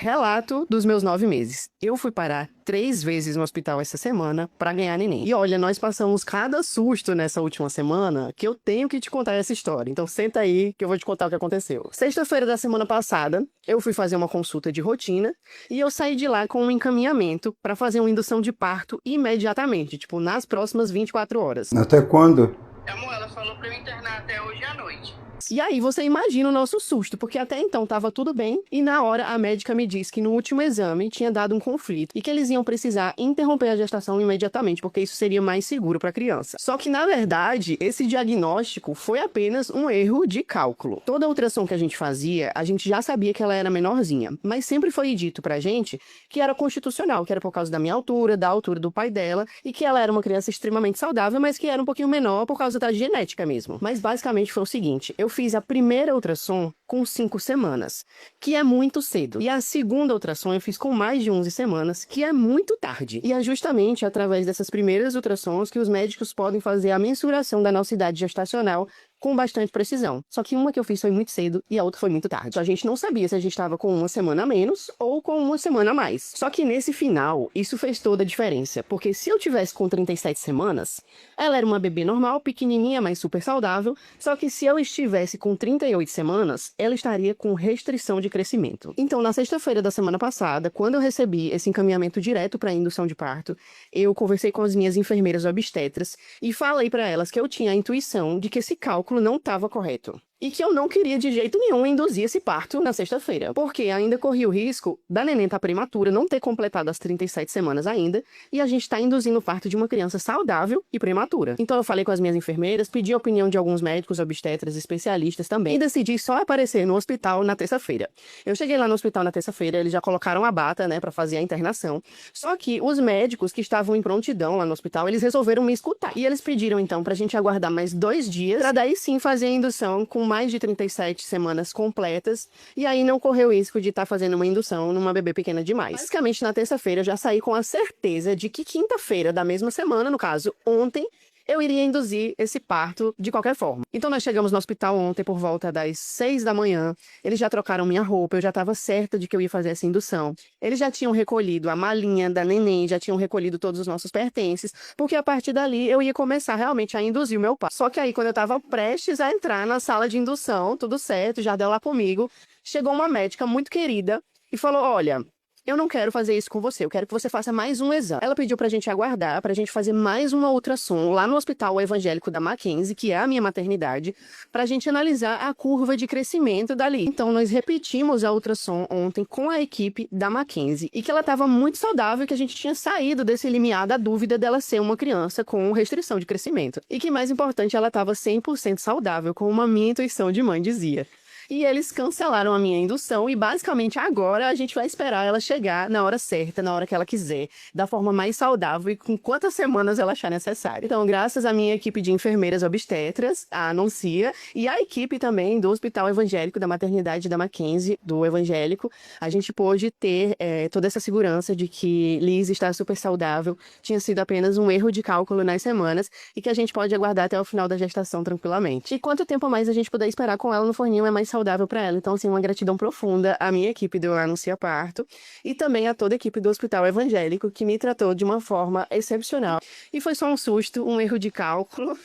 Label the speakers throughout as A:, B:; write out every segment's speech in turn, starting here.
A: Relato dos meus 9 meses. Eu fui parar 3 vezes no hospital essa semana pra ganhar neném. E olha, nós passamos cada susto nessa última semana que eu tenho que te contar essa história. Então senta aí que eu vou te contar o que aconteceu. Sexta-feira da semana passada, eu fui fazer uma consulta de rotina e eu saí de lá com um encaminhamento pra fazer uma indução de parto imediatamente, tipo, nas próximas 24 horas.
B: Até quando?
C: Amor, ela falou pra eu internar até hoje à noite.
A: E aí você imagina o nosso susto, porque até então tava tudo bem, e na hora a médica me disse que no último exame tinha dado um conflito e que eles iam precisar interromper a gestação imediatamente, porque isso seria mais seguro para a criança. Só que na verdade, esse diagnóstico foi apenas um erro de cálculo. Toda a ultrassom que a gente fazia, a gente já sabia que ela era menorzinha, mas sempre foi dito pra gente que era constitucional, que era por causa da minha altura, da altura do pai dela, e que ela era uma criança extremamente saudável, mas que era um pouquinho menor por causa da genética mesmo. Mas basicamente foi o seguinte, eu fiz a primeira ultrassom com 5 semanas, que é muito cedo. E a segunda ultrassom eu fiz com mais de 11 semanas, que é muito tarde. E é justamente através dessas primeiras ultrassons que os médicos podem fazer a mensuração da nossa idade gestacional com bastante precisão. Só que uma que eu fiz foi muito cedo e a outra foi muito tarde. A gente não sabia se a gente estava com uma semana a menos ou com uma semana a mais. Só que nesse final, isso fez toda a diferença. Porque se eu tivesse com 37 semanas, ela era uma bebê normal, pequenininha, mas super saudável. Só que se eu estivesse com 38 semanas, ela estaria com restrição de crescimento. Então, na sexta-feira da semana passada, quando eu recebi esse encaminhamento direto para a indução de parto, eu conversei com as minhas enfermeiras obstetras e falei para elas que eu tinha a intuição de que esse cálculo não estava correto. E que eu não queria de jeito nenhum induzir esse parto na sexta-feira, porque ainda corria o risco da neném estar prematura, não ter completado as 37 semanas ainda, e a gente está induzindo o parto de uma criança saudável e prematura. Então eu falei com as minhas enfermeiras, pedi a opinião de alguns médicos, obstetras, especialistas também, e decidi só aparecer no hospital na terça-feira. Eu cheguei lá no hospital na terça-feira, eles já colocaram a bata, né, para fazer a internação, só que os médicos que estavam em prontidão lá no hospital, eles resolveram me escutar. E eles pediram então pra gente aguardar mais 2 dias, pra daí sim fazer a indução com mais de 37 semanas completas, e aí não correu o risco de estar fazendo uma indução numa bebê pequena demais. Basicamente, na terça-feira, eu já saí com a certeza de que quinta-feira da mesma semana, no caso, ontem, eu iria induzir esse parto de qualquer forma. Então nós chegamos no hospital ontem por volta das 6 da manhã, eles já trocaram minha roupa, eu já estava certa de que eu ia fazer essa indução. Eles já tinham recolhido a malinha da neném, já tinham recolhido todos os nossos pertences, porque a partir dali eu ia começar realmente a induzir o meu parto. Só que aí quando eu estava prestes a entrar na sala de indução, tudo certo, já deu lá comigo, chegou uma médica muito querida e falou, olha, eu não quero fazer isso com você, eu quero que você faça mais um exame. Ela pediu pra gente aguardar, pra gente fazer mais uma ultrassom lá no Hospital Evangélico da Mackenzie, que é a minha maternidade, pra gente analisar a curva de crescimento dali. Então, nós repetimos a ultrassom ontem com a equipe da Mackenzie, e que ela estava muito saudável, que a gente tinha saído desse limiar da dúvida dela ser uma criança com restrição de crescimento. E que mais importante, ela estava 100% saudável, como a minha intuição de mãe dizia. E eles cancelaram a minha indução e basicamente agora a gente vai esperar ela chegar na hora certa, na hora que ela quiser, da forma mais saudável e com quantas semanas ela achar necessário. Então, graças à minha equipe de enfermeiras obstetras, a Anuncia, e à equipe também do Hospital Evangélico da Maternidade da Mackenzie, do Evangélico, a gente pôde ter toda essa segurança de que Liz está super saudável, tinha sido apenas um erro de cálculo nas semanas e que a gente pode aguardar até o final da gestação tranquilamente. E quanto tempo mais a gente puder esperar com ela no forninho é mais saudável para ela. Então, assim, uma gratidão profunda à minha equipe do Anuncia Parto e também a toda a equipe do Hospital Evangélico que me tratou de uma forma excepcional. E foi só um susto, um erro de cálculo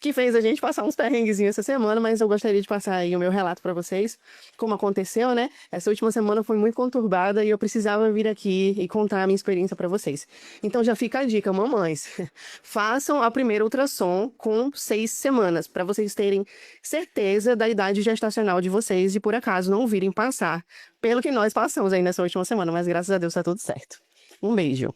A: que fez a gente passar uns perrenguezinhos essa semana, mas eu gostaria de passar aí o meu relato para vocês, como aconteceu, né? Essa última semana foi muito conturbada e eu precisava vir aqui e contar a minha experiência para vocês. Então já fica a dica, mamães, façam a primeira ultrassom com 6 semanas, para vocês terem certeza da idade gestacional de vocês e por acaso não virem passar pelo que nós passamos aí nessa última semana, mas graças a Deus tá tudo certo. Um beijo.